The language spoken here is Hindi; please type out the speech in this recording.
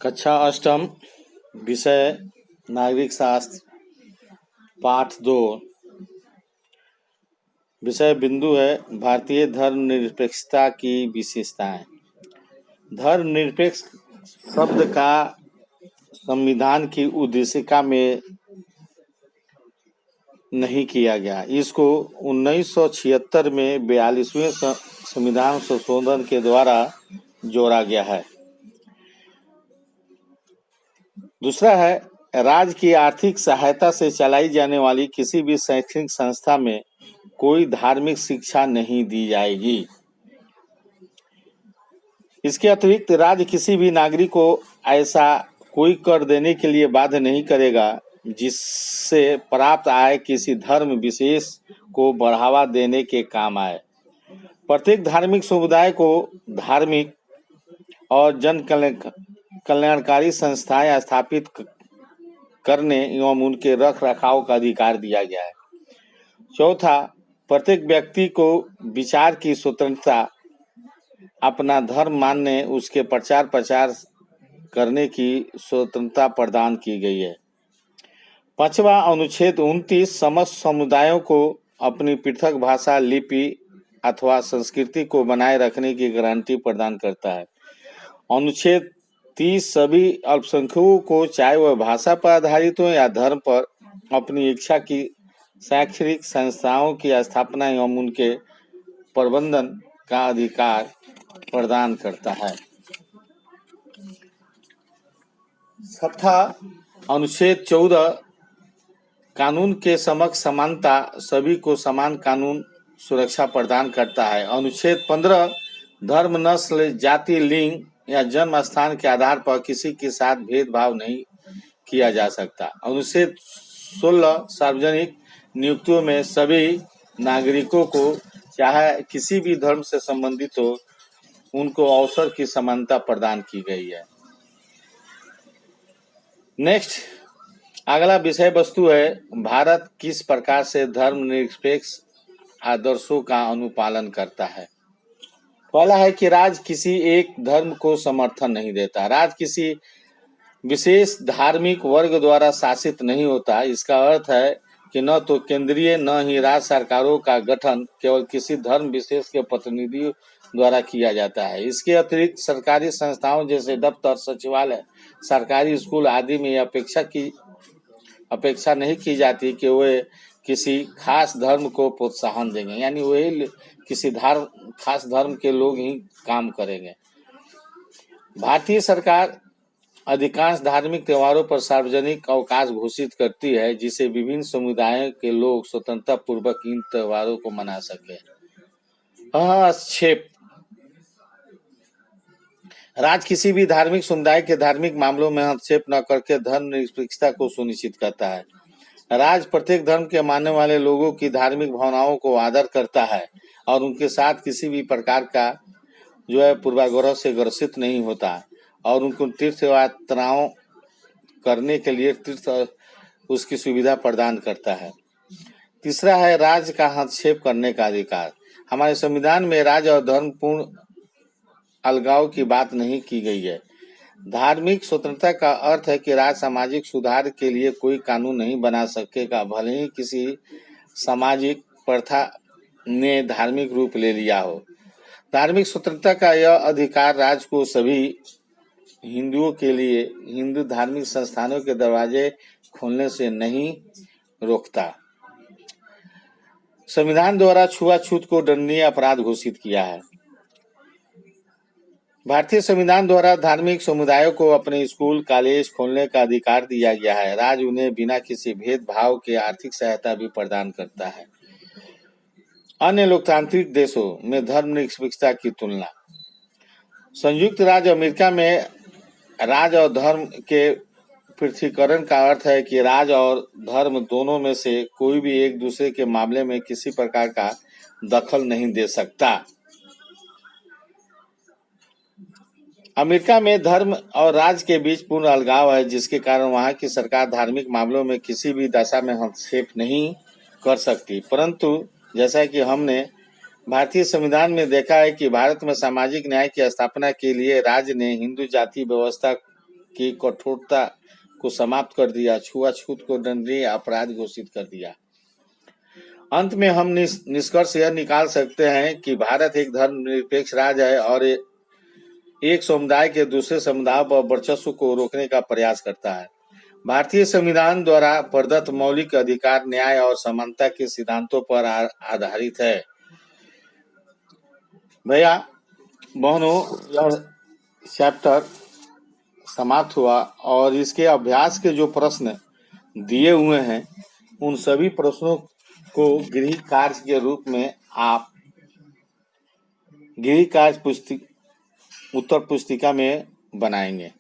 कक्षा अष्टम विषय नागरिक शास्त्र पाठ 2 विषय बिंदु है भारतीय धर्मनिरपेक्षता की विशेषताएं। धर्मनिरपेक्ष शब्द का संविधान की उद्देशिका में नहीं किया गया। इसको 1976 में 42वें संविधान संशोधन के द्वारा जोड़ा गया है। दूसरा है राज्य की आर्थिक सहायता से चलाई जाने वाली किसी भी शैक्षणिक संस्था में कोई धार्मिक शिक्षा नहीं दी जाएगी। इसके अतिरिक्त राज्य किसी भी नागरिक को ऐसा कोई कर देने के लिए बाध्य नहीं करेगा जिससे प्राप्त आय किसी धर्म विशेष को बढ़ावा देने के काम आए। प्रत्येक धार्मिक समुदाय को धार्मिक और जन कल्याणकारी संस्थाएं स्थापित करने एवं उनके रख रखाव का अधिकार दिया गया है। चौथा, प्रत्येक व्यक्ति को विचार की स्वतंत्रता, अपना धर्म मानने, उसके प्रचार करने की स्वतंत्रता प्रदान की गई है। पांचवा, अनुच्छेद 29 समस्त समुदायों को अपनी पृथक भाषा, लिपि अथवा संस्कृति को बनाए रखने की गारंटी प्रदान करता है। अनुच्छेद 30 सभी अल्पसंख्यकों को, चाहे वह भाषा पर आधारित हो या धर्म पर, अपनी इच्छा की शैक्षणिक संस्थाओं की स्थापना एवं उनके प्रबंधन का अधिकार प्रदान करता है। छठा, अनुच्छेद 14 कानून के समक्ष समानता, सभी को समान कानून सुरक्षा प्रदान करता है। अनुच्छेद 15 धर्म, नस्ल, जाति, लिंग या जन्म स्थान के आधार पर किसी के साथ भेदभाव नहीं किया जा सकता। अनुच्छेद 16 सार्वजनिक नियुक्तियों में सभी नागरिकों को, चाहे किसी भी धर्म से संबंधित हो, उनको अवसर की समानता प्रदान की गई है। नेक्स्ट, अगला विषय वस्तु है भारत किस प्रकार से धर्मनिरपेक्ष आदर्शों का अनुपालन करता है। पहला है कि राज्य किसी एक धर्म को समर्थन नहीं देता। राज्य किसी विशेष धार्मिक वर्ग द्वारा शासित नहीं होता। इसका अर्थ है कि न तो केंद्रीय न ही राज्य सरकारों का गठन केवल किसी धर्म विशेष के प्रतिनिधियों द्वारा किया जाता है। इसके अतिरिक्त सरकारी संस्थाओं जैसे दफ्तर, सचिवालय, सरकारी स्कूल आदि में अपेक्षा नहीं की जाती कि वे किसी खास धर्म को प्रोत्साहन देंगे, यानी वही किसी खास धर्म के लोग ही काम करेंगे। भारतीय सरकार अधिकांश धार्मिक त्योहारों पर सार्वजनिक अवकाश घोषित करती है जिससे विभिन्न समुदायों के लोग स्वतंत्रता पूर्वक इन त्योहारों को मना सके। हस्तक्षेप, राज्य किसी भी धार्मिक समुदाय के धार्मिक मामलों में हस्तक्षेप न करके धर्मनिरपेक्षता को सुनिश्चित करता है। राज्य प्रत्येक धर्म के मानने वाले लोगों की धार्मिक भावनाओं को आदर करता है और उनके साथ किसी भी प्रकार का पूर्वाग्रह से ग्रसित नहीं होता और उनको तीर्थ यात्राओं करने के लिए उसकी सुविधा प्रदान करता है। तीसरा है राज्य का हस्तक्षेप करने का अधिकार। हमारे संविधान में राज्य और धर्म पूर्ण अलगाव की बात नहीं की गई है। धार्मिक स्वतंत्रता का अर्थ है कि राज्य सामाजिक सुधार के लिए कोई कानून नहीं बना सकेगा, भले ही किसी सामाजिक प्रथा ने धार्मिक रूप ले लिया हो। धार्मिक स्वतंत्रता का यह अधिकार राज्य को सभी हिंदुओं के लिए हिंदू धार्मिक संस्थानों के दरवाजे खोलने से नहीं रोकता। संविधान द्वारा छुआछूत को दंडनीय अपराध घोषित किया है। भारतीय संविधान द्वारा धार्मिक समुदायों को अपने स्कूल, कॉलेज खोलने का अधिकार दिया गया है। राज्य उन्हें बिना किसी भेदभाव के आर्थिक सहायता भी प्रदान करता है। अन्य लोकतांत्रिक देशों में धर्मनिरपेक्षता की तुलना। संयुक्त राज्य अमेरिका में राज्य और धर्म के पृथकीकरण का अर्थ है कि राज्य और धर्म दोनों में से कोई भी एक दूसरे के मामले में किसी प्रकार का दखल नहीं दे सकता। अमेरिका में धर्म और राज्य के बीच पूर्ण अलगाव है, जिसके कारण वहां की सरकार धार्मिक मामलों में किसी भी दशा में हस्तक्षेप नहीं कर सकती। परंतु जैसा कि हमने भारतीय संविधान में देखा है कि भारत में सामाजिक न्याय की स्थापना के लिए राज्य ने हिंदू जाति व्यवस्था की कठोरता को समाप्त कर दिया, छुआछूत को दंडनीय अपराध घोषित कर दिया। अंत में हम निष्कर्ष यह निकाल सकते हैं कि भारत एक धर्मनिरपेक्ष राज्य है और एक समुदाय के दूसरे समुदाय पर वर्चस्व को रोकने का प्रयास करता है। भारतीय संविधान द्वारा प्रदत्त मौलिक अधिकार न्याय और समानता के सिद्धांतों पर आधारित है। भैया बहनों, यह चैप्टर समाप्त हुआ और इसके अभ्यास के जो प्रश्न दिए हुए हैं उन सभी प्रश्नों को गृह कार्य के रूप में आप गृह कार्य उत्तर पुस्तिका में बनाएंगे।